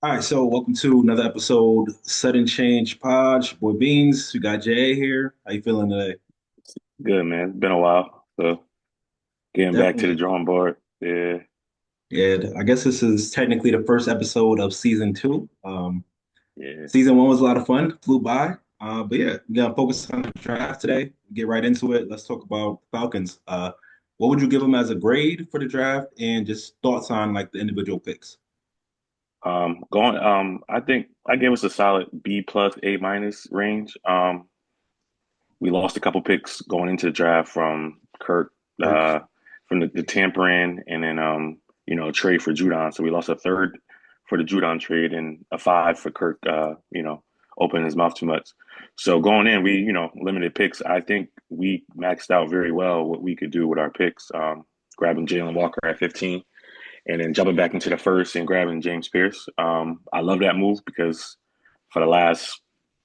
All right, so welcome to another episode, Sudden Change Pod. Your boy Beans, we got Jay here. How you feeling today? Good, man. It's been a while. So getting back to the Definitely. drawing board. Yeah, Yeah, I guess this is technically the first episode of season two. yeah. Season one was a lot of fun, flew by. But yeah, we're gonna focus on the draft today. Get right into it. Let's talk about Falcons. What would you give them as a grade for the draft, and just thoughts on like the individual picks? I think I gave us a solid B plus A minus range. We lost a couple picks going into the draft from Kirk, Hurts. from the tampering and then trade for Judon. So we lost a third for the Judon trade and a five for Kirk, opening his mouth too much. So going in, we, limited picks. I think we maxed out very well what we could do with our picks. Grabbing Jalen Walker at 15 and then jumping back into the first and grabbing James Pierce. I love that move because for the last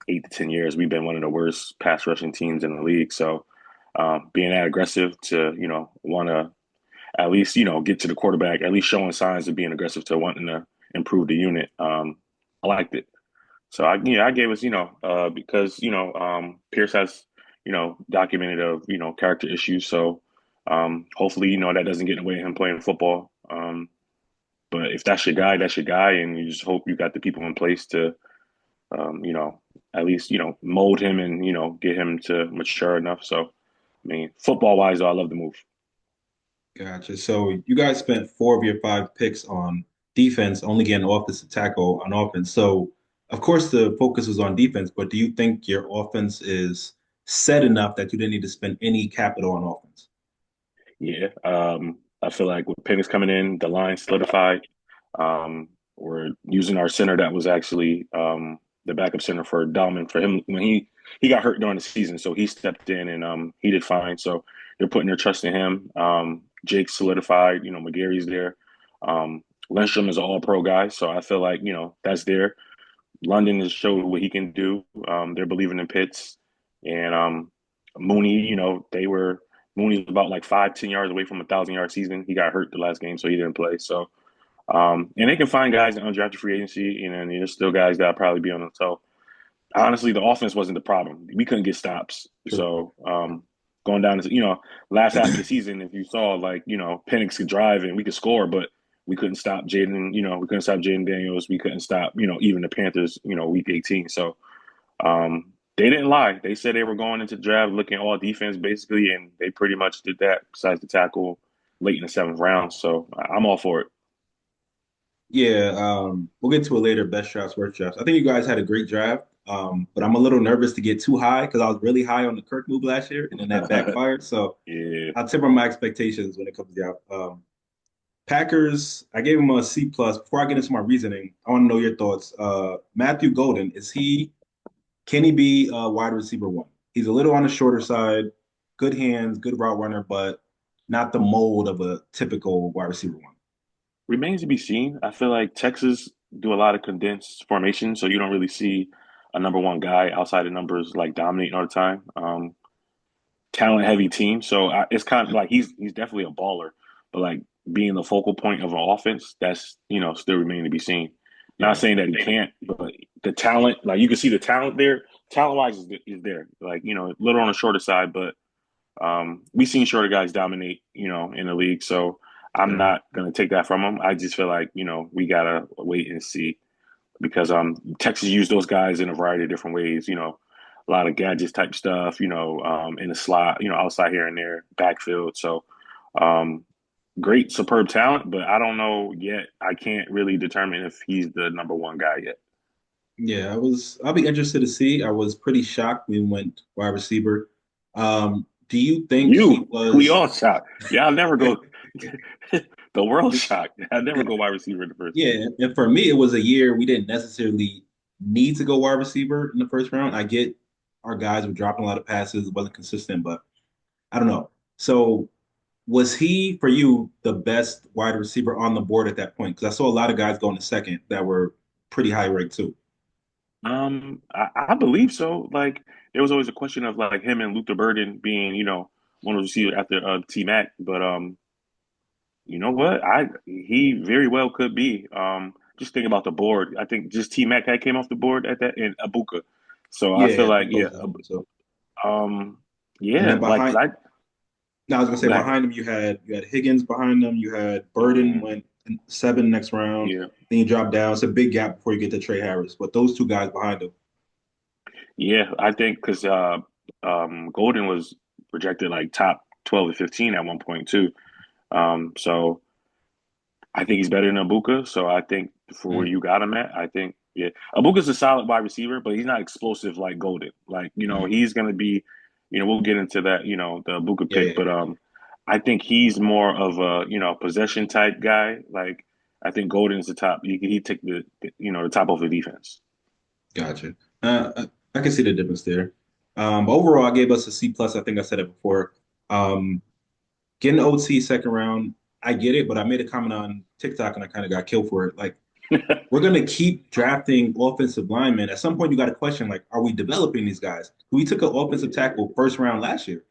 8 to 10 years, we've been one of the worst pass rushing teams in the league. So being that aggressive to, want to at least, get to the quarterback, at least showing signs of being aggressive to wanting to improve the unit. I liked it. So I gave us, because, Pierce has, documented of, character issues. So hopefully, that doesn't get in the way of him playing football. But if that's your guy, that's your guy. And you just hope you got the people in place to, um, you know, at least, mold him and, get him to mature enough. So, I mean, football wise, though, I love the move. Gotcha. So you guys spent four of your five picks on defense, only getting offensive tackle on offense. So of course the focus was on defense, but do you think your offense is set enough that you didn't need to spend any capital on offense? Yeah. I feel like with Penix coming in, the line solidified. We're using our center that was actually the backup center for Dalman for him when he got hurt during the season, so he stepped in and he did fine. So they're putting their trust in him. Jake solidified. McGarry's there. Lindstrom is an All-Pro guy, so I feel like that's there. London has showed what he can do. They're believing in Pitts and Mooney. Mooney was about like 5, 10 yards away from 1,000 yard season. He got hurt the last game, so he didn't play. So and they can find guys in undrafted free agency, and then there's still guys that probably be on them. So honestly, the offense wasn't the problem. We couldn't get stops. Sure. So going down to last half of the season, if you saw like Penix could drive and we could score, but we couldn't stop Jaden. We couldn't stop Jaden Daniels. We couldn't stop even the Panthers. Week 18. So they didn't lie. They said they were going into the draft looking all defense basically, and they pretty much did that. Besides the tackle late in the seventh round. So I'm all for it. Yeah, we'll get to it later, best drafts, worst drafts. I think you guys had a great draft. But I'm a little nervous to get too high because I was really high on the Kirk move last year and then that backfired. So Yeah. I'll temper my expectations when it comes down. Packers, I gave him a C plus. Before I get into my reasoning, I want to know your thoughts. Matthew Golden, can he be a wide receiver one? He's a little on the shorter side, good hands, good route runner, but not the mold of a typical wide receiver one. Remains to be seen. I feel like Texas do a lot of condensed formation, so you don't really see a number one guy outside of numbers like dominating all the time. Talent heavy team, so it's kind of like he's definitely a baller, but like being the focal point of an offense, that's still remaining to be seen. Not Yeah. saying that he can't, but the talent, like you can see the talent there, talent wise is there. Like a little on the shorter side, but we've seen shorter guys dominate, in the league. So I'm Sure. not gonna take that from them. I just feel like we gotta wait and see because Texas used those guys in a variety of different ways. A lot of gadgets type stuff. In the slot, outside here and there, backfield. So um, great, superb talent, but I don't know yet. I can't really determine if he's the number one guy yet. Yeah, I'll be interested to see. I was pretty shocked when we went wide receiver. Do you think he We was all shocked. Yeah, I'll never go. The world shocked. I never go wide receiver in the first. Yeah, and for me, it was a year we didn't necessarily need to go wide receiver in the first round. I get our guys were dropping a lot of passes, it wasn't consistent, but I don't know. So, was he for you the best wide receiver on the board at that point? Because I saw a lot of guys going to second that were pretty high ranked too. I believe so. Like there was always a question of like him and Luther Burden being, one of the receivers after T Mac, but you know what? I he very well could be. just think about the board. I think just T Mac had came off the board at that in Abuka. So I feel Yeah, like Buko's yeah, behind him. So, um, and then yeah, like 'cause behind, I now I was gonna say like behind him you had Higgins behind them. You had Burden mhm, went in seven next round. yeah, Then you drop down. It's a big gap before you get to Trey Harris. But those two guys behind him. yeah, I think because Golden was projected like top 12 to 15 at one point too. So I think he's better than Abuka. So I think for where Mm, you got him at, I think yeah, Abuka's a solid wide receiver, but he's not explosive like Golden. Like mm. he's gonna be, we'll get into that, the Abuka Yeah, pick, yeah, but I think he's more of a possession type guy. Like I think Golden's the top. He took the top of the defense. gotcha. I can see the difference there. But overall, I gave us a C plus. I think I said it before. Um, Getting OT second round, I get it, but I made a comment on TikTok and I kind of got killed for it. Like, we're gonna keep drafting offensive linemen. At some point, you got to question, like, are we developing these guys? We took an offensive tackle first round last year,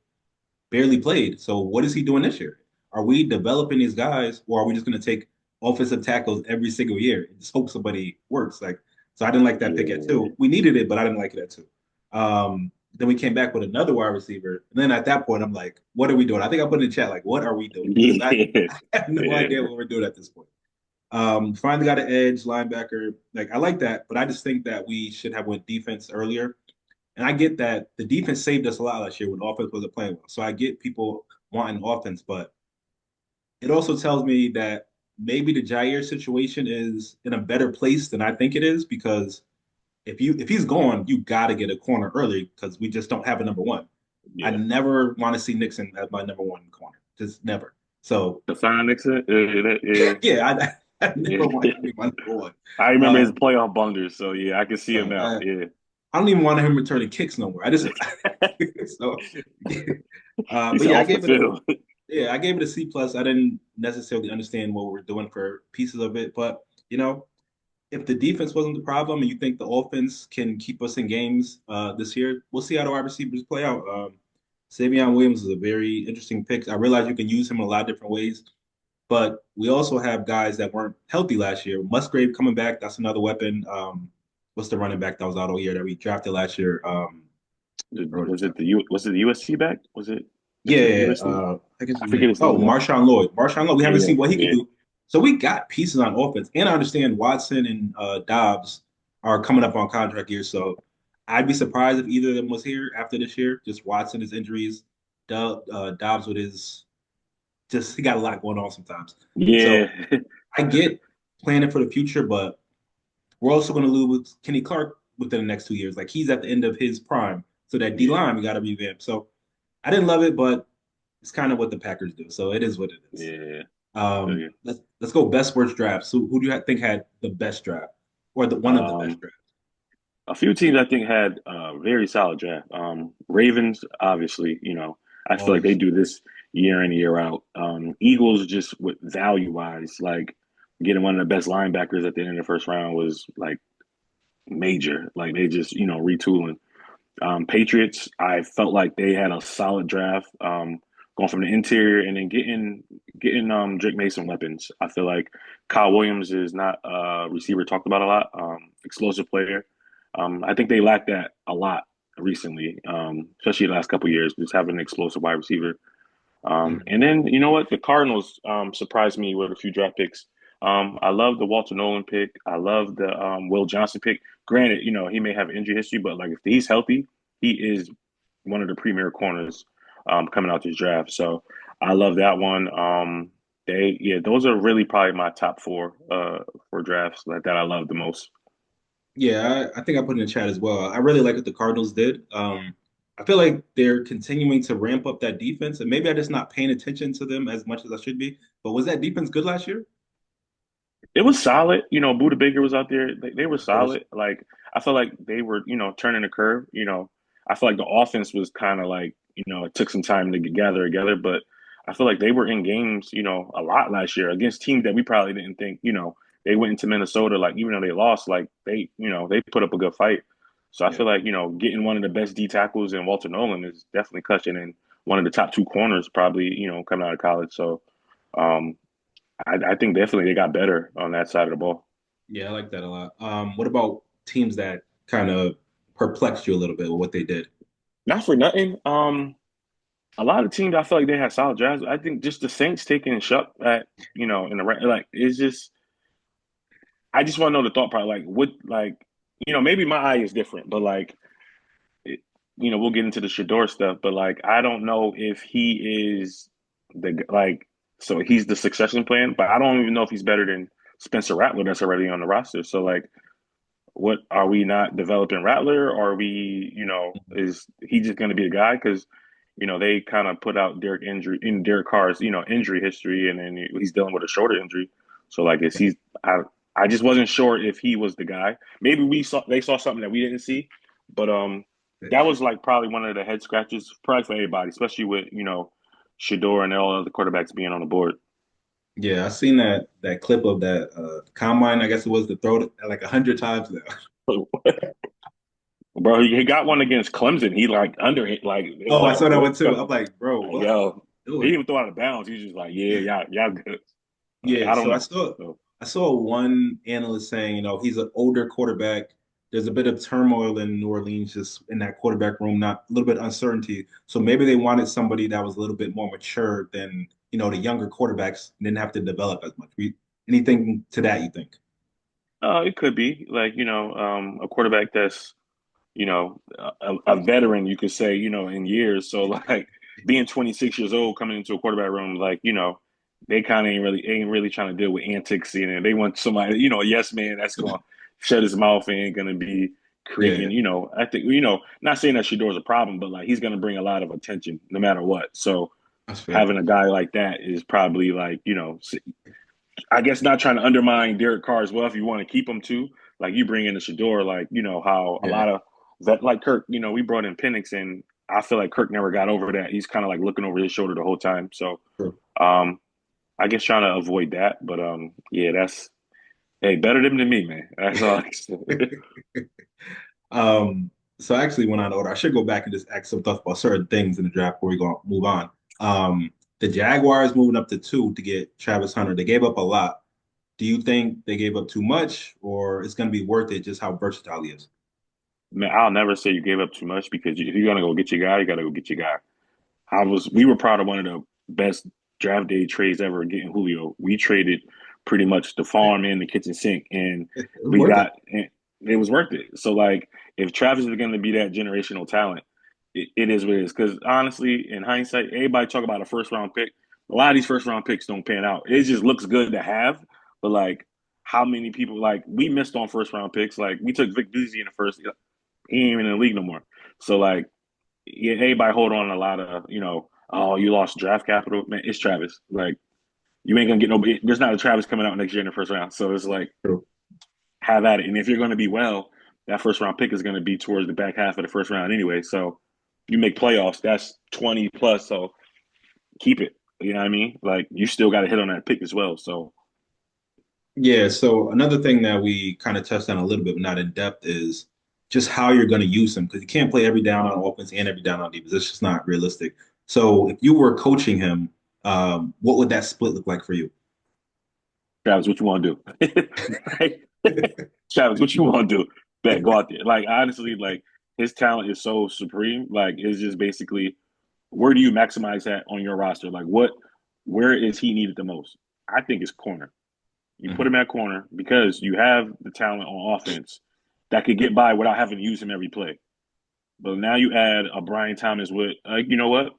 barely played. So what is he doing this year? Are we developing these guys, or are we just gonna take offensive tackles every single year and just hope somebody works? Like, so I didn't like that pick at Yeah, two. We needed it, but I didn't like it at two. Then we came back with another wide receiver. And then at that point, I'm like, what are we doing? I think I put in the chat, like, what are we doing? Because yeah, I have no yeah. idea what we're doing at this point. Finally got an edge linebacker. Like I like that, but I just think that we should have went defense earlier. And I get that the defense saved us a lot last year when offense wasn't playing well. So I get people wanting offense, but it also tells me that maybe the Jair situation is in a better place than I think it is because if he's gone, you got to get a corner early because we just don't have a number one. I Yeah. never want to see Nixon as my number one corner, just never. So The Fine Nixon, yeah, yeah, I never want yeah. him to be my number one. I remember his Um, playoff blunders, so yeah, I can see him right. now. Yeah. I don't even want him returning kicks no more. I just so He but said yeah, off the field. I gave it a C plus. I didn't necessarily understand what we're doing for pieces of it, but you know, if the defense wasn't the problem and you think the offense can keep us in games this year, we'll see how the wide receivers play out. Savion Williams is a very interesting pick. I realize you can use him in a lot of different ways, but we also have guys that weren't healthy last year. Musgrave coming back, that's another weapon. What's the running back that was out all year that we drafted last year? Was it the USC back? Was it Yeah, USC? I guess I his forget name. his Oh, name though. Marshawn Lloyd. Marshawn Lloyd. We haven't Yeah, seen what he can yeah, do. So we got pieces on offense, and I understand Watson and Dobbs are coming up on contract years. So I'd be surprised if either of them was here after this year. Just Watson, his injuries, Dobbs with his just he got a lot going on sometimes. yeah, So I get planning for the future, but we're also going to lose Kenny Clark within the next 2 years. Like he's at the end of his prime. So that D yeah, line we got to revamp. So I didn't love it, but it's kind of what the Packers do. So it is what it is. yeah. I feel you. Let's go best worst drafts. So who do you think had the best draft, or the one of the best Um, drafts? a few teams I think had very solid draft. Ravens, obviously, I feel like they Always. do this year in year out. Eagles, just with value wise, like getting one of the best linebackers at the end of the first round was like major. Like they just, retooling. Patriots, I felt like they had a solid draft, going from the interior and then getting Drake Mason weapons. I feel like Kyle Williams is not a receiver talked about a lot, explosive player. I think they lacked that a lot recently, especially the last couple of years, just having an explosive wide receiver. Mhm. And then you know what? The Cardinals surprised me with a few draft picks. I love the Walter Nolan pick. I love the Will Johnson pick. Granted, he may have injury history, but like if he's healthy, he is one of the premier corners coming out this draft. So I love that one. Those are really probably my top four for drafts that I love the most. Yeah, I think I put in the chat as well. I really like what the Cardinals did. I feel like they're continuing to ramp up that defense, and maybe I'm just not paying attention to them as much as I should be. But was that defense good last year? It was solid. Buda Baker was out there. They were Of course. solid. Like I felt like they were, turning the curve. I feel like the offense was kind of like, it took some time to gather together, but I feel like they were in games, a lot last year against teams that we probably didn't think, they went into Minnesota, like even though they lost, like they put up a good fight. So I Yeah. feel like, getting one of the best D tackles in Walter Nolan is definitely clutching and one of the top two corners probably, coming out of college. So um I think definitely they got better on that side of the ball. Yeah, I like that a lot. What about teams that kind of perplexed you a little bit with what they did? Not for nothing. A lot of teams I feel like they had solid drafts. I think just the Saints taking Shuck at in the right like it's just I just want to know the thought part like what like maybe my eye is different, but like it, we'll get into the Shedeur stuff, but like I don't know if he is so he's the succession plan, but I don't even know if he's better than Spencer Rattler that's already on the roster. So like what are we not developing Rattler? Or are we, is he just going to be a guy? Because they kind of put out Derek Carr's injury history, and then he's dealing with a shoulder injury. So like, is he's I just wasn't sure if he was the guy. Maybe they saw something that we didn't see, but that was like probably one of the head scratches, probably for everybody, especially with Shedeur and all other quarterbacks being on the board. Yeah, I seen that clip of that combine. I guess it was to throw it like 100 times now. Bro, he got one against Clemson. He like under it, like it was Oh, I like a saw that foot. one too. I'm like, bro, what are Yo, you he didn't doing? even throw out of bounds. He's just like, yeah, y'all good. Like, Yeah, I don't so I know. saw So, I saw one analyst saying, he's an older quarterback. There's a bit of turmoil in New Orleans, just in that quarterback room, not a little bit of uncertainty. So maybe they wanted somebody that was a little bit more mature than, the younger quarterbacks didn't have to develop as much. Anything to that you think? it could be like a quarterback that's a veteran, you could say, in years. So like being 26 years old coming into a quarterback room, like they kind of ain't really trying to deal with antics. They want somebody, a yes man that's going to shut his mouth and ain't going to be Yeah, creating. I think not saying that Shador's a problem, but like he's going to bring a lot of attention no matter what. So that's fair. having a guy like that is probably like I guess not trying to undermine Derek Carr as well if you want to keep him too. Like you bring in the Shador, like how a Yeah, lot of that, like Kirk, we brought in Penix, and I feel like Kirk never got over that. He's kind of like looking over his shoulder the whole time. So, true. um, I guess trying to avoid that, but yeah, that's hey, better than me, man. That's all I can say. Um, so I actually went on order. I should go back and just ask some stuff about certain things in the draft before we go move on. The Jaguars moving up to two to get Travis Hunter. They gave up a lot. Do you think they gave up too much, or it's going to be worth it just how versatile he is? Man, I'll never say you gave up too much because if you're gonna go get your guy, you got to go get your guy. We were proud of one of the best draft day trades ever getting Julio. We traded pretty much the farm and the kitchen sink, and It was we worth it. got and it was worth it. So like, if Travis is going to be that generational talent, it is what it is. Because honestly, in hindsight, everybody talk about a first round pick. A lot of these first round picks don't pan out. It just looks good to have, but like, how many people like we missed on first round picks? Like we took Vic Beasley in the first. He ain't even in the league no more. So like yeah, everybody hold on a lot of, oh, you lost draft capital. Man, it's Travis. Like, you ain't gonna get nobody. There's not a Travis coming out next year in the first round. So it's like, True. have at it. And if you're gonna be well, that first round pick is gonna be towards the back half of the first round anyway. So you make playoffs, that's 20 plus. So keep it. You know what I mean? Like, you still got to hit on that pick as well. So Yeah, so another thing that we kind of touched on a little bit, but not in depth, is just how you're going to use him because you can't play every down on offense and every down on defense. It's just not realistic. So if you were coaching him, what would that split look like for you? Travis, what you want to do? Right? Travis, what you want to do? Bet, go out there. Like, honestly, like, his talent is so supreme. Like, it's just basically where do you maximize that on your roster? Like, where is he needed the most? I think it's corner. You put Mhm. him at corner because you have the talent on offense that could get by without having to use him every play. But now you add a Brian Thomas with, you know what?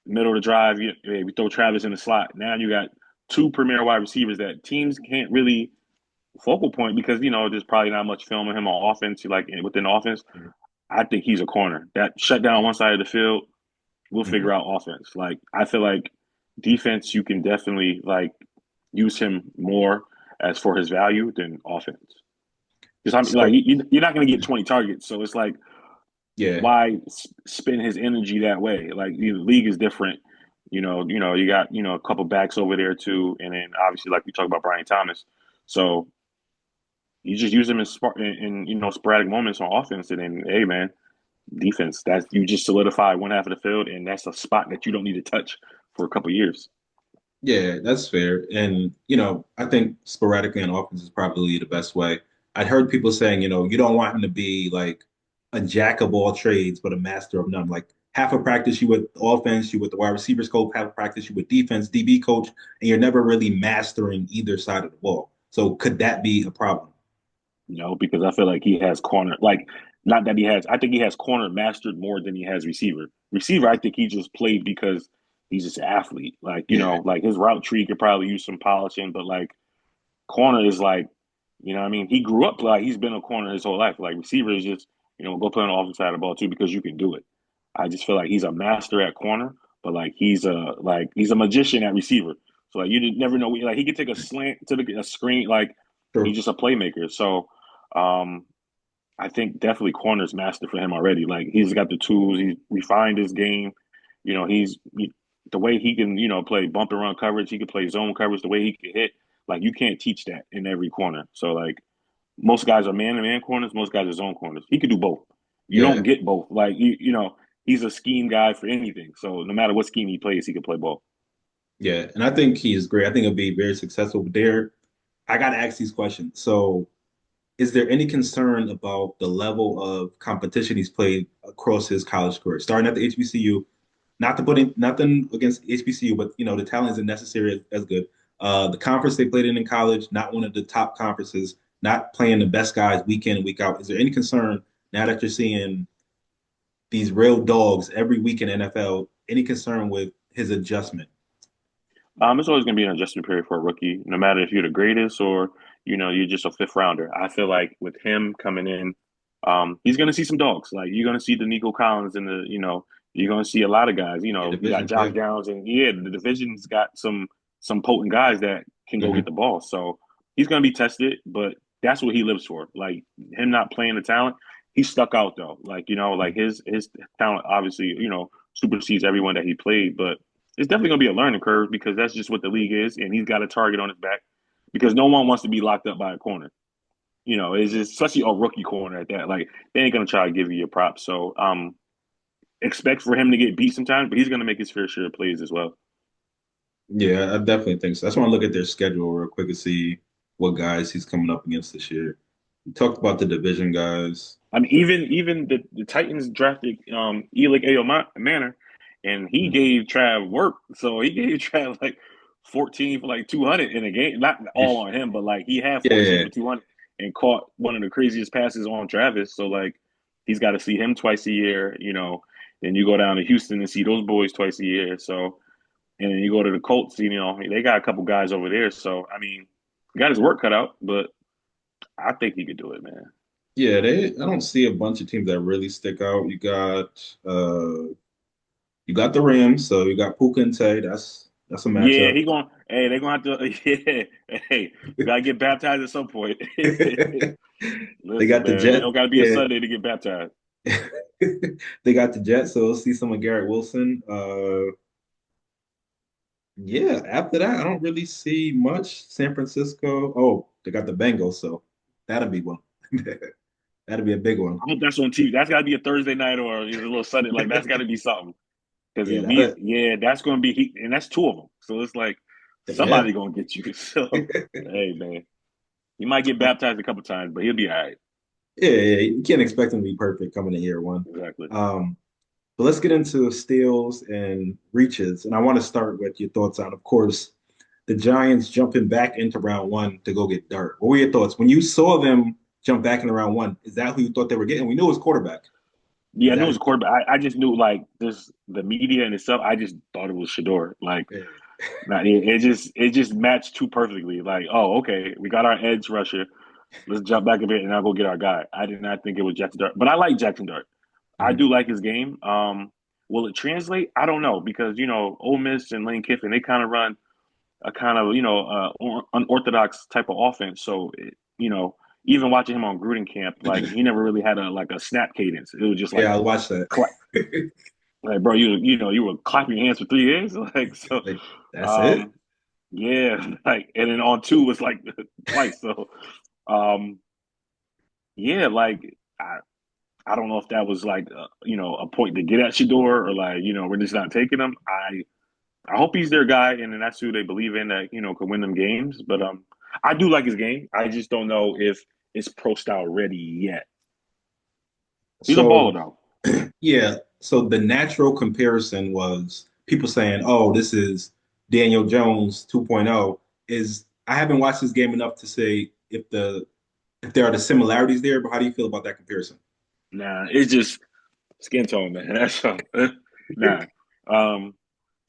Middle of the drive, we throw Travis in the slot. Now you got two premier wide receivers that teams can't really focal point because there's probably not much film of him on offense. Like within offense, I think he's a corner that shut down one side of the field. We'll Mhm. figure out offense. Like I feel like defense, you can definitely like use him more as for his value than offense. Because I'm like So you're not going to get 20 targets, so it's like yeah, why spend his energy that way? Like the league is different. You got a couple backs over there too, and then obviously like we talked about Brian Thomas. So you just use him in sporadic moments on offense, and then hey man, defense. That's you just solidify one half of the field, and that's a spot that you don't need to touch for a couple years. Yeah, that's fair. And, I think sporadically on offense is probably the best way. I'd heard people saying, you don't want him to be like a jack of all trades, but a master of none. Like half a practice you with offense, you with the wide receivers coach, half a practice you with defense, DB coach, and you're never really mastering either side of the ball. So could that be a problem? Because I feel like he has corner, like not that he has. I think he has corner mastered more than he has receiver. Receiver, I think he just played because he's just an athlete. Like Yeah, like his route tree could probably use some polishing, but like corner is like, what I mean, he grew up like he's been a corner his whole life. Like receiver is just go play on the offensive side of the ball too because you can do it. I just feel like he's a master at corner, but like he's a magician at receiver. So like never know. Like he could take a slant to a screen. Like he's true. just a playmaker. So um, I think definitely corner's master for him already. Like he's got the tools. He's refined his game. The way he can play bump and run coverage. He can play zone coverage. The way he can hit. Like you can't teach that in every corner. So like most guys are man to man corners. Most guys are zone corners. He could do both. You don't Yeah, get both. Like he's a scheme guy for anything. So no matter what scheme he plays, he can play both. yeah. And I think he is great. I think he'll be very successful. But I got to ask these questions. So is there any concern about the level of competition he's played across his college career, starting at the HBCU? Not to put in nothing against HBCU, but the talent isn't necessarily as good. The conference they played in college, not one of the top conferences, not playing the best guys week in and week out. Is there any concern now that you're seeing these real dogs every week in NFL? Any concern with his adjustment? It's always going to be an adjustment period for a rookie, no matter if you're the greatest or you're just a fifth rounder. I feel like with him coming in, he's going to see some dogs. Like you're going to see the Nico Collins and you're going to see a lot of guys. Yeah, You got division Josh play. Downs and the division's got some potent guys that can go get Hmm. the ball. So he's going to be tested, but that's what he lives for. Like him not playing the talent, he stuck out though. Like like his talent obviously supersedes everyone that he played, but it's definitely going to be a learning curve because that's just what the league is, and he's got a target on his back because no one wants to be locked up by a corner. It's just especially a rookie corner at that. Like they ain't going to try to give you your props. So expect for him to get beat sometimes, but he's going to make his fair share of plays as well. Yeah, I definitely think so. I just want to look at their schedule real quick and see what guys he's coming up against this year. We talked about the division guys. I mean, even the Titans drafted Elick Manor, and he Mhm. gave Trav work. So he gave Trav like 14 for like 200 in a game. Not all Yeesh. on him, but like he had Yeah, 14 yeah, for 200 and caught one of the craziest passes on Travis. So like he's got to see him twice a year. Then you go down to Houston and see those boys twice a year. So and then you go to the Colts. They got a couple guys over there. So I mean, he got his work cut out, but I think he could do it, man. yeah. I don't see a bunch of teams that really stick out. You got the Rams, so you got Puka and Tay. That's a Yeah, matchup. he going. Hey, they gonna have to. Yeah, hey, we gotta get baptized at some point. They Listen, got the man, it Jets. don't gotta be a Yeah, Sunday to get baptized. they got the Jets. So we'll see some of Garrett Wilson. Yeah. After that, I don't really see much. San Francisco. Oh, they got the Bengals, so that'll be one. That'll be a big one. I hope that's on TV. That's gotta be a Thursday night or a little Sunday. Like that's gotta be something. Because Yeah, if we, that. yeah, that's gonna be heat, and that's two of them. So it's like Yeah. somebody gonna get you. So hey, man, he might get baptized a couple times, but he'll be all right. Yeah, yeah, you can't expect him to be perfect coming in year one. Exactly. Um, but let's get into steals and reaches. And I want to start with your thoughts on, of course, the Giants jumping back into round one to go get Dart. What were your thoughts when you saw them jump back into round one? Is that who you thought they were getting? We knew it was quarterback. Yeah, Is I knew it that was a quarterback. I just knew like this the media and itself. I just thought it was Shedeur. Like yeah. nah, it just matched too perfectly. Like, oh, okay, we got our edge rusher. Let's jump back a bit and I'll go get our guy. I did not think it was Jackson Dart, but I like Jackson Dart. I Mhm. do like his game. Will it translate? I don't know because Ole Miss and Lane Kiffin they kind of run a kind of unorthodox type of offense. So even watching him on Gruden camp, like he never really had a snap cadence. It was just like Yeah, I'll watch that. clap. Like bro, you were clapping your hands for 3 years, like so. Like, that's it. Um, yeah, like and then on two was like twice. So um, yeah, like I don't know if that was like a point to get at Shador or like we're just not taking him. I hope he's their guy, and then that's who they believe in that could win them games. But I do like his game. I just don't know if it's pro style ready yet. He's a So baller though. yeah, so the natural comparison was people saying, "Oh, this is Daniel Jones 2.0." Is I haven't watched this game enough to say if there are the similarities there, but how do you feel about that comparison? Nah, it's just skin tone, man. That's all. Nah. Um,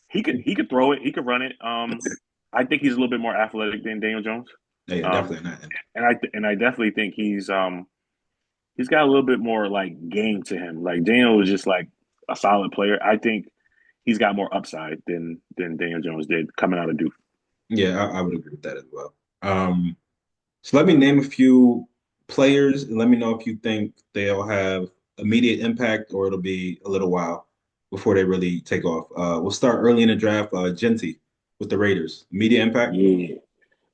he could throw it. He could run it. I think he's a little bit more athletic than Daniel Jones. Yeah, Um, definitely not. and I definitely think he's got a little bit more like game to him. Like Daniel was just like a solid player. I think he's got more upside than Daniel Jones did coming out of Duke. Yeah, I would agree with that as well. So let me name a few players and let me know if you think they'll have immediate impact or it'll be a little while before they really take off. We'll start early in the draft. Genty with the Raiders. Immediate impact. Yeah,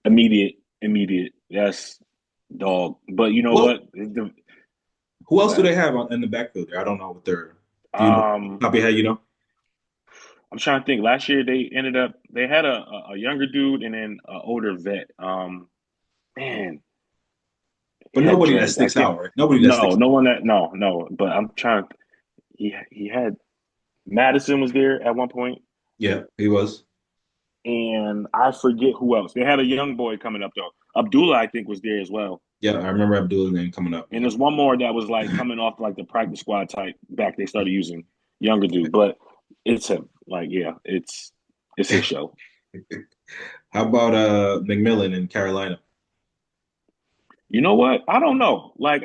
immediate. Yes, dog. But you know Well, what? who else do Well, they have in the backfield there? I don't know what they're. Do you know? um, Top of your head, you know? I'm trying to think. Last year they had a younger dude and then an older vet. Man, he But had nobody that dreads. I sticks can't. out, right? Nobody that No, sticks no out. one that no. But I'm trying. He had Madison was there at one point, Yeah, he was. and I forget who else. They had a young boy coming up though. Abdullah, I think, was there as well. Yeah, I remember Abdul's name coming up. And Yeah. there's one more that was like coming off like the practice squad type back. They started using younger dude, but it's him. Like, yeah, it's his show. How about McMillan in Carolina? You know what? I don't know. Like,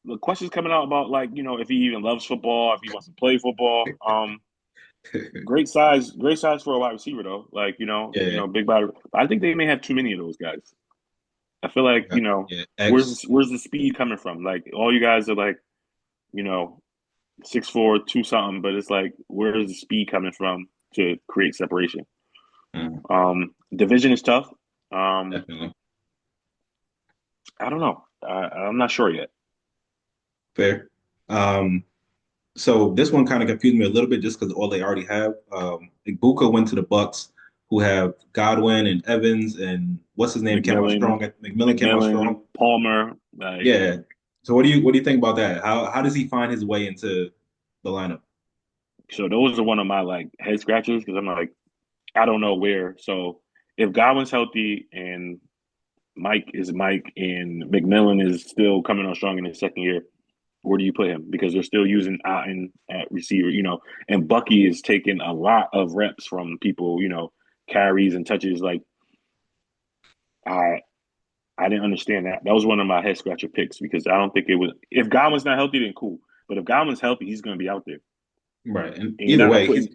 the questions coming out about like if he even loves football, if he wants to play football. Great size for a wide receiver though. Like Yeah, big body. I think they may have too many of those guys. I feel like yeah. where's the speed coming from? Like all you guys are like you know 6'4", two something, but it's like where's the speed coming from to create separation? Mm, Division is tough. Um, definitely I don't know. I'm not sure yet. fair. Um, so this one kind of confused me a little bit just because all they already have. Ibuka went to the Bucks, who have Godwin and Evans and what's his name came out McMillan, strong. McMillan came out strong. Palmer, like Yeah. So what do you think about that? How does he find his way into the lineup? so those are one of my like head scratchers because I'm like I don't know where. So if Godwin's healthy and Mike is Mike and McMillan is still coming on strong in his second year, where do you put him? Because they're still using Otten at receiver, and Bucky is taking a lot of reps from people, carries and touches. Like I I didn't understand that. That was one of my head scratcher picks because I don't think it was. If Godwin's not healthy, then cool. But if Godwin's healthy, he's going to be out there, Right. And and you're either not going way, to put he's him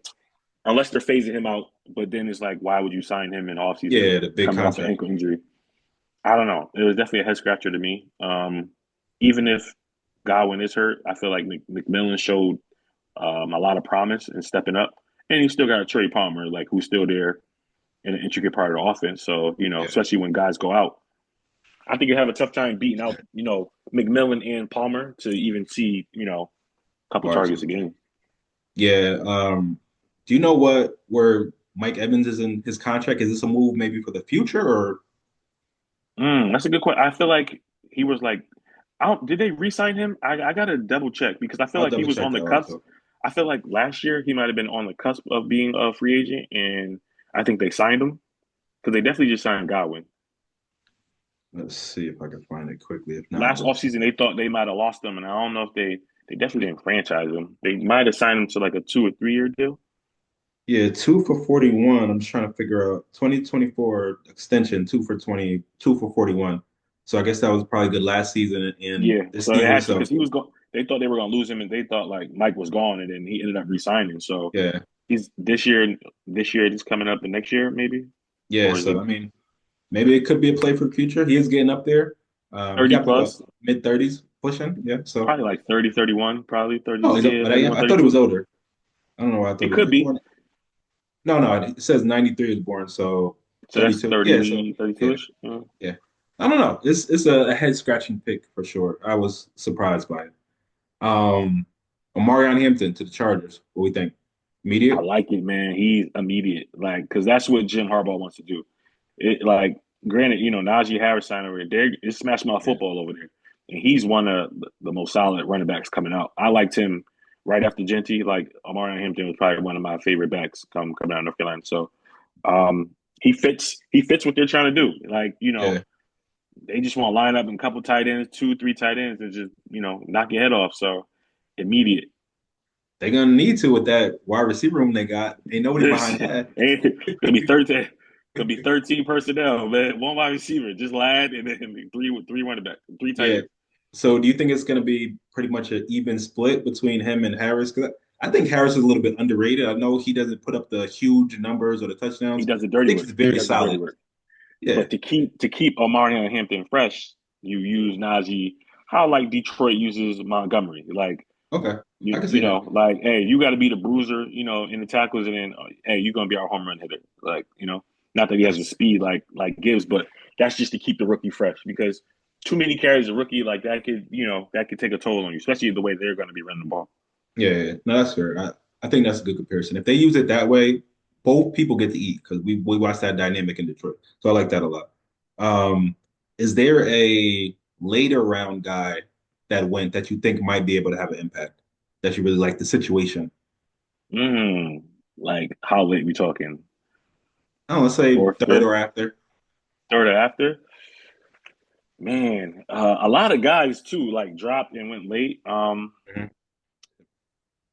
unless they're phasing him out. But then it's like, why would you sign him in off season yeah, the big coming off an contract. ankle injury? I don't know. It was definitely a head scratcher to me. Even if Godwin is hurt, I feel like McMillan showed a lot of promise in stepping up, and you still got a Trey Palmer, like who's still there in an intricate part of the offense. So Yeah. especially when guys go out, I think you have a tough time beating out McMillan and Palmer to even see a couple targets a Varsity. game. Yeah. Do you know where Mike Evans is in his contract? Is this a move maybe for the future or That's a good question. I feel like he was like, I don't. Did they re-sign him? I gotta double check because I feel I'll like he double was check on that the cusp. also. I feel like last year he might have been on the cusp of being a free agent, and I think they signed him because they definitely just signed Godwin. Let's see if I can find it quickly. If not, Last I'll just offseason, they thought they might have lost him, and I don't know if they definitely didn't franchise him. They might have signed him to like a 2 or 3 year deal. yeah, 2 for 41. I'm just trying to figure out 2024 extension, 2 for 41. So I guess that was probably good last season and Yeah, this so they season. had to So because he was going. They thought they were going to lose him, and they thought like Mike was gone, and then he ended up resigning. So yeah, he's this year, he's coming up the next year, maybe, yeah. or is So it I mean, maybe it could be a play for the future. He is getting up there. He 30 got to what plus? mid 30s pushing. Yeah. So Probably like 30, 31, probably 30. oh, Yeah, but 31, I thought he was 32. older. I don't know why I thought It he was. could He's be. born. No, no. It says 93 is born. So So that's 32. Yeah. So 30, yeah, 32 ish. Yeah. yeah. I don't know. It's a head scratching pick for sure. I was surprised by it. Um, Omarion Hampton to the Chargers. What we think? I Immediate? like it, man. He's immediate, like, because that's what Jim Harbaugh wants to do. It like, granted, Najee Harris signed over there. It's smash mouth Yeah. football over there, and he's one of the most solid running backs coming out. I liked him right after Genty. Like Amari Hampton was probably one of my favorite backs coming out of North Carolina. So, um, he fits what they're trying to do. Like, Yeah. they just want to line up in a couple tight ends, two, three tight ends, and just knock your head off. So immediate. They're gonna need to with that wide receiver room they got. Ain't nobody behind that. It's gonna be 13. Gonna be 13 personnel, man. One wide receiver, just lad, and then three running back, three tight Yeah. ends. So do you think it's gonna be pretty much an even split between him and Harris? Because I think Harris is a little bit underrated. I know he doesn't put up the huge numbers or the He touchdowns. does the I dirty think work. he's He very does the dirty solid. work. Yeah. But to keep Omari and Hampton fresh, you use Najee. How like Detroit uses Montgomery, like Okay. I you can you see that. know, like hey, you got to be the bruiser, in the tackles, and then hey, you're gonna be our home run hitter. Like not that he has the Yes. speed like Gibbs, but that's just to keep the rookie fresh because too many carries a rookie like that could take a toll on you, especially the way they're going to be running the ball. Yeah, yeah. No, that's fair. I think that's a good comparison. If they use it that way, both people get to eat because we watched that dynamic in Detroit. So I like that a lot. Um, is there a later round guy that went that you think might be able to have an impact that you really like the situation? Mm, like how late we talking? I don't know, let's say Fourth, third fifth, or after. third or after? Man, a lot of guys too like dropped and went late. Mhm.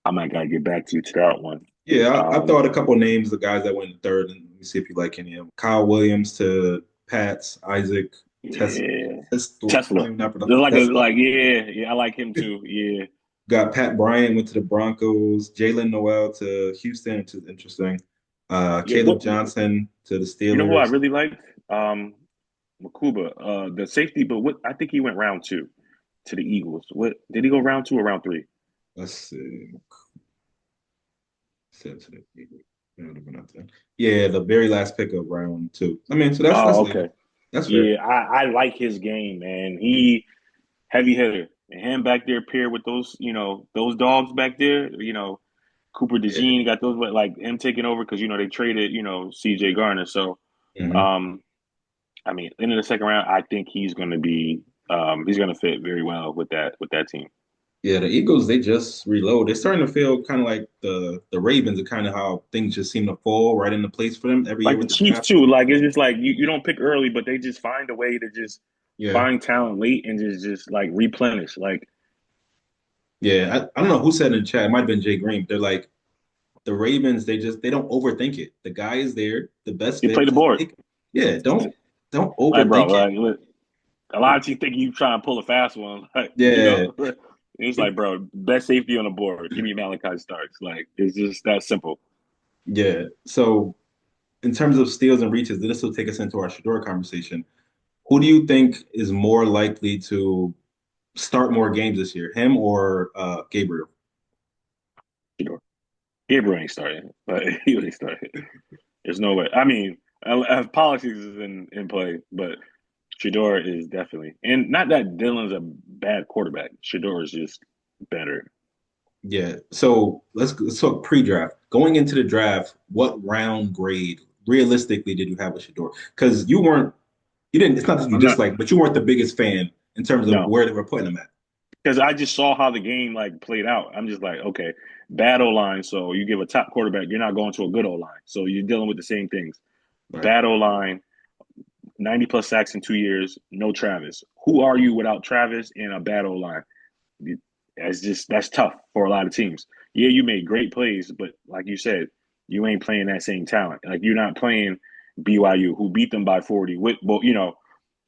I might gotta get back to you to that one. Yeah, I Um, thought a couple names of guys that went in third, and let me see if you like any of them. Kyle Williams to Pats, Isaac, yeah, Tesla. I don't Tesla. even know how to pronounce There's like a Tesla. like yeah, I like him too. Yeah, Got Pat Bryant went to the Broncos, Jalen Noel to Houston, which is interesting. yeah. Caleb Johnson to the You know who I Steelers. really liked? Makuba, the safety, but what I think he went round two to the Eagles. What did he go round two or round three? Let's see. Said to the Eagles. That would have been nothing. Yeah, the very last pick of round two. I mean, so that's Oh, later. okay. That's fair. Yeah, I like his game, man. He heavy hitter. And him back there paired with those dogs back there, Cooper Yeah. DeJean got those, but like him taking over because they traded, CJ Garner. So hmm um I mean, into the second round, I think he's gonna fit very well with that team. Yeah, the Eagles, they just reload. They're starting to feel kind of like the Ravens are kind of how things just seem to fall right into place for them every year Like the with the Chiefs draft. too, like it's just like you don't pick early, but they just find a way to just Yeah. find talent late and just like replenish. Like Yeah. I don't know who said in the chat, it might have been Jay Green, but they're like, the Ravens, they don't overthink it. The guy is there, the best they play fit. the Just board. take it. Yeah, don't Like bro, overthink it. like look, a lot of teams think you try and pull a fast one. Like, Yeah. it's like, bro, best safety on the board. Give me Malachi Starks. Like, it's just that simple. Yeah. So in terms of steals and reaches, this will take us into our Shedeur conversation. Who do you think is more likely to start more games this year, him or Gabriel? Sure. Gabriel ain't starting, but he ain't starting. There's no way. I mean, politics is in play, but Shedeur is definitely, and not that Dylan's a bad quarterback. Shedeur is just better. Yeah. So let's talk pre-draft. Going into the draft, what round grade realistically did you have with Shedeur? Because you didn't. It's not that you I'm not, dislike, but you weren't the biggest fan in terms of no, where they were putting him at. because I just saw how the game like played out. I'm just like, okay, bad O line. So you give a top quarterback, you're not going to a good O line. So you're dealing with the same things. Right. Bad O line, 90 plus sacks in 2 years, no Travis. Who are you without Travis and a bad O line? That's tough for a lot of teams. Yeah, you made great plays, but like you said, you ain't playing that same talent. Like you're not playing BYU, who beat them by 40.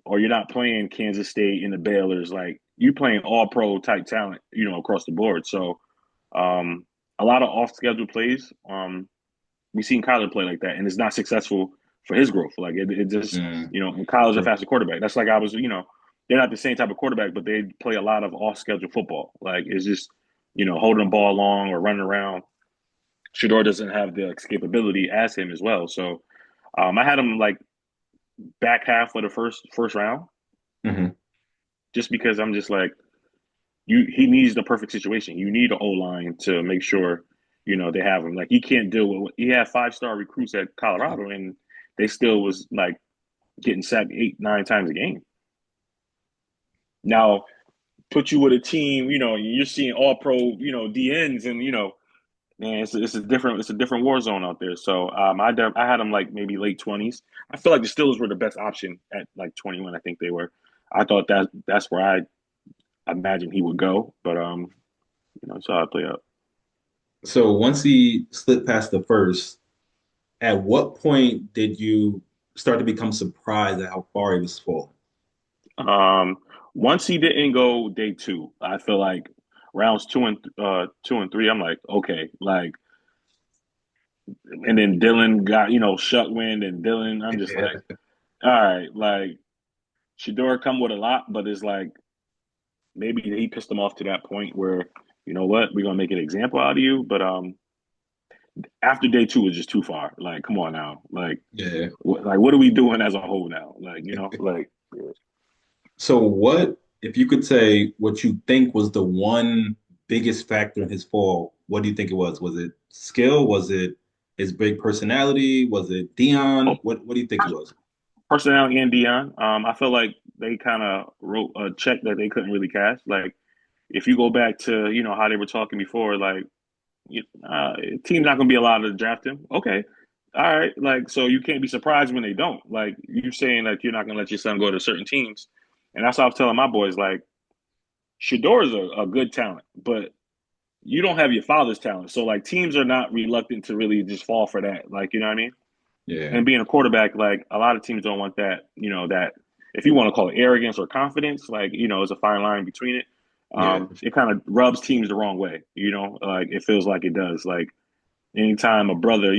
Or you're not playing Kansas State in the Baylors. Like you playing all pro type talent, across the board. So um, a lot of off schedule plays. We've seen Kyler play like that, and it's not successful for his growth. Like it just, Mm, in college, a true. faster quarterback. That's like I was, they're not the same type of quarterback, but they play a lot of off schedule football. Like it's just, holding the ball long or running around. Shador doesn't have the capability as him as well. So I had him like back half of the first round, hmm just because I'm just like he needs the perfect situation. You need an O line to make sure they have him. Like he can't deal with. He had 5-star recruits at Colorado, and they still was like getting sacked 8, 9 times a game. Now put you with a team, you're seeing all pro, DNs, and man, it's a different war zone out there. So I had them like maybe late 20s. I feel like the Steelers were the best option at like 21. I think they were. I thought that's where I imagined he would go, but saw it play out. So once he slipped past the first, at what point did you start to become surprised at how far he was falling? Um, Once he didn't go day two, I feel like rounds two and three. I'm like, okay, like, and then Dylan got shut wind, and Dylan. I'm just like, Yeah. all right, like Shedeur come with a lot, but it's like maybe he pissed him off to that point where what, we're gonna make an example out of you. But after day two was just too far. Like, come on now, like, Yeah. what are we doing as a whole now? Like, like. So what, if you could say what you think was the one biggest factor in his fall, what do you think it was? Was it skill? Was it his big personality? Was it Dion? Oh, What do you think it was? personality and Dion. I feel like they kind of wrote a check that they couldn't really cash. Like, if you go back to how they were talking before, like, team's not going to be allowed to draft him. Okay, all right. Like, so you can't be surprised when they don't. Like, you're saying that you're not going to let your son go to certain teams, and that's what I was telling my boys. Like, Shador is a good talent, but you don't have your father's talent. So like, teams are not reluctant to really just fall for that. Like, you know what I mean? Yeah. And being a quarterback, like a lot of teams don't want that. That if you want to call it arrogance or confidence, like it's a fine line between it. Yeah, for It sure. kind of rubs teams the wrong way. Like it feels like it does. Like anytime a brother,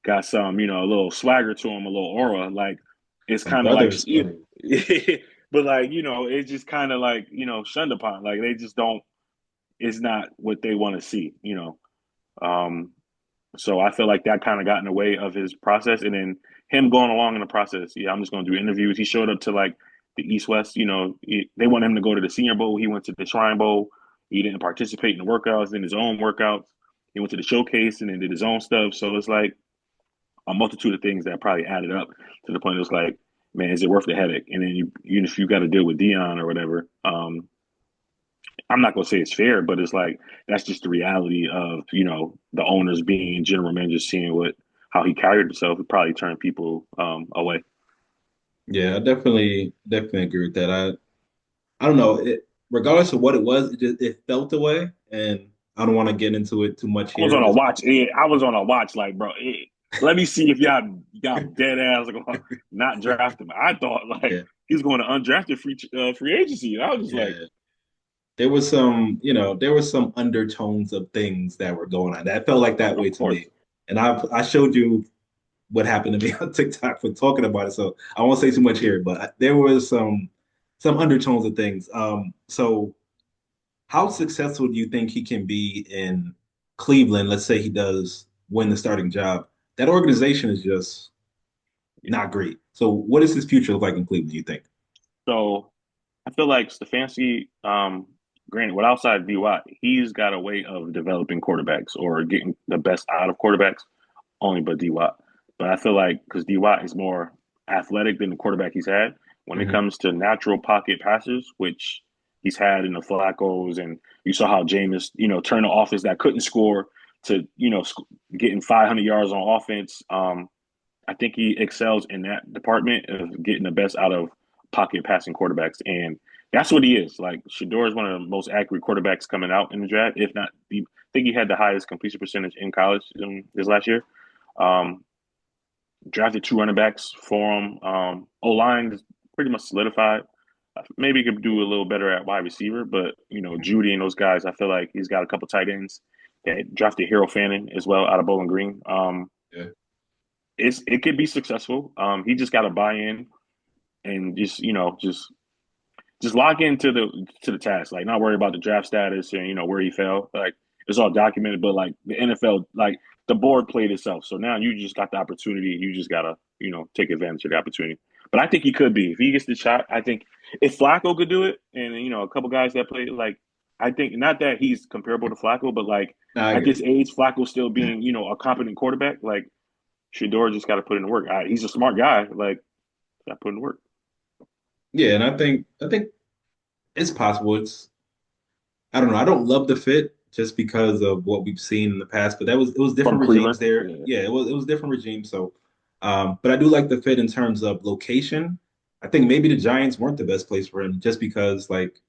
got some, a little swagger to him, a little aura, like it's My kind of brother like, is funny. but like it's just kind of like shunned upon. Like they just don't. It's not what they want to see. Um, so I feel like that kind of got in the way of his process, and then him going along in the process. Yeah, I'm just going to do interviews. He showed up to like the East West. They want him to go to the Senior Bowl. He went to the Shrine Bowl. He didn't participate in the workouts, in his own workouts. He went to the showcase and then did his own stuff. So it's like a multitude of things that probably added up to the point it was like, man, is it worth the headache? And then if you got to deal with Dion or whatever, I'm not gonna say it's fair, but it's like that's just the reality of the owners being general managers, seeing what how he carried himself. It probably turned people away. Yeah, I definitely agree with that. I don't know. Regardless of what it was, it felt the way, and I don't want to get into it too much I was here on a because watch. I was on a watch, like, bro. Let me see if y'all dead ass are gonna not draft him. I thought like yeah, he was going to undrafted free agency. And I was just like, yeah. There was some undertones of things that were going on. That felt like that of way to course, me. And I showed you what happened to me on TikTok for talking about it. So I won't say too much here, but there was some undertones of things. So how successful do you think he can be in Cleveland? Let's say he does win the starting job. That organization is just yeah. not great. So what does his future look like in Cleveland, do you think? So I feel like Stefanski, granted, with outside DY, he's got a way of developing quarterbacks or getting the best out of quarterbacks. Only but DY. But I feel like because DY is more athletic than the quarterback he's had, when it Hmm. comes to natural pocket passes, which he's had in the Flaccos, and you saw how Jameis, turned the offense that couldn't score to, getting 500 yards on offense. I think he excels in that department of getting the best out of pocket passing quarterbacks, and that's what he is. Like Shador is one of the most accurate quarterbacks coming out in the draft, if not. I think he had the highest completion percentage in college this last year. Um, Drafted two running backs for him. O line is pretty much solidified. Maybe he could do a little better at wide receiver, but Judy and those guys, I feel like he's got a couple tight ends. They drafted Hero Fanning as well out of Bowling Green. Yeah. It could be successful. He just got to buy in and just lock into the task. Like not worry about the draft status and where he fell. Like it's all documented, but like the NFL, like the board played itself. So now you just got the opportunity. You just gotta take advantage of the opportunity. But I think he could be if he gets the shot. I think if Flacco could do it, and a couple guys that play like I think not that he's comparable to Flacco, but like Nah, I at get this it. age, Flacco still being a competent quarterback. Like Shedeur just got to put in the work. He's a smart guy. Like got to put in the work. Yeah, and I think it's possible. I don't know. I don't love the fit just because of what we've seen in the past, but it was From different regimes Cleveland. there. Yeah. Yeah, it was different regimes. So, but I do like the fit in terms of location. I think maybe the Giants weren't the best place for him just because like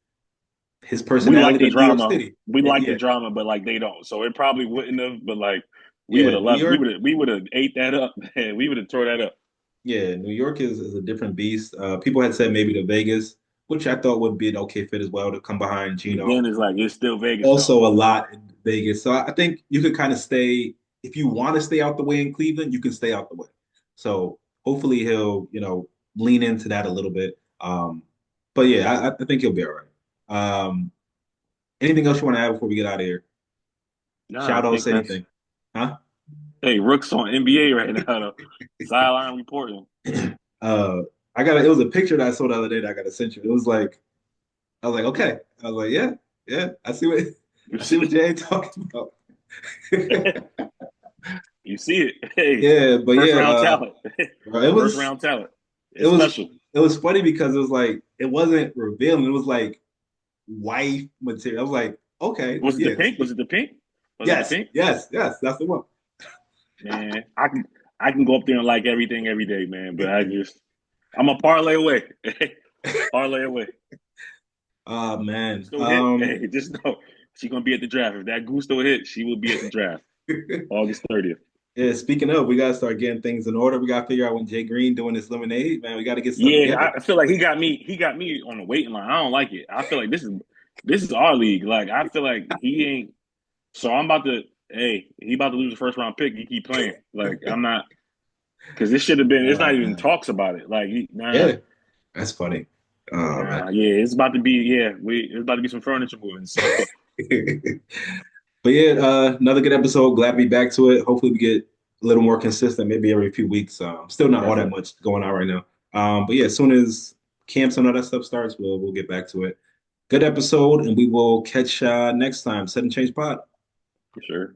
his We like personality the in New York drama. City. We like the Yeah, drama, but like they don't. So it probably wouldn't have. But like we would yeah, have New left. York. We would have ate that up. Man. We would have tore that up. Yeah, New York is a different beast. People had said maybe to Vegas, which I thought would be an okay fit as well to come behind Gino. Again, it's like it's still Vegas though. Also a lot in Vegas. So I think you could kind of stay if you want to stay out the way in Cleveland, you can stay out the way. So hopefully he'll lean into that a little bit. But yeah, I think he'll be all right. Anything else you want to add before we get out of here? Nah, I Shout outs, think that's anything? Huh? hey Rook's on NBA right now. Though. Sideline reporting. Uh, it was a picture that I saw the other day that I got to send you. It was like I was like, okay. I was like, yeah, yeah. I see what Jay talking about. You see it. Hey, Yeah, but first yeah, round talent. it First was round talent. it It's was special. it was funny because it was like it wasn't revealing. It was like wife material. I was like, okay, Was it the yes, pink? Was it the pink? Was it the yes, pink? yes, yes. That's the one. Man, I can go up there and like everything every day, man. But I'm a parlay away. Parlay away. Man. Gusto hit. Hey, just know she's gonna be at the draft. If that Gusto hit, she will be at the draft. August 30th. Yeah. Speaking of, we gotta start getting things in order. We gotta figure out when Jay Green doing this lemonade. Man, we gotta get stuff Yeah, together. I feel like he got me on the waiting line. I don't like it. I feel like this is our league. Like I feel like he ain't so I'm about to hey, he about to lose the first round pick. He keep playing. Like I'm not because this should have been it's not even Man. talks about it. Like nah, Yeah, that's funny. Oh man. nah, yeah, it's about to be it's about to be some furniture moving. So But yeah, another good episode. Glad to be back to it. Hopefully, we get a little more consistent, maybe every few weeks. Still not all that definitely. much going on right now. But yeah, as soon as camps and all that stuff starts, we'll get back to it. Good episode, and we will catch next time. Set and change pod. For sure.